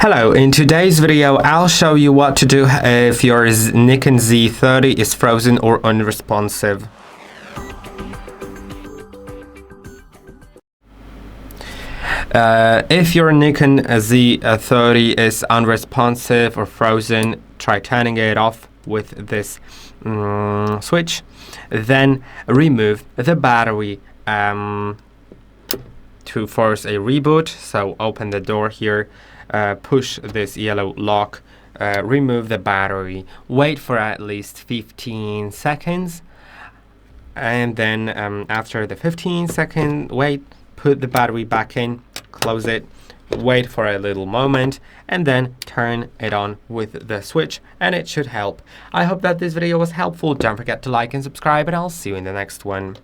Hello, in today's video I'll show you what to do if your Nikon Z30 is frozen or unresponsive. If your Nikon Z30 is unresponsive or frozen, try turning it off with this switch. Then remove the battery to force a reboot. So open the door here. Push this yellow lock, remove the battery, wait for at least 15 seconds, and then after the 15-second wait, put the battery back in, close it, wait for a little moment, and then turn it on with the switch, and it should help. I hope that this video was helpful. Don't forget to like and subscribe, and I'll see you in the next one.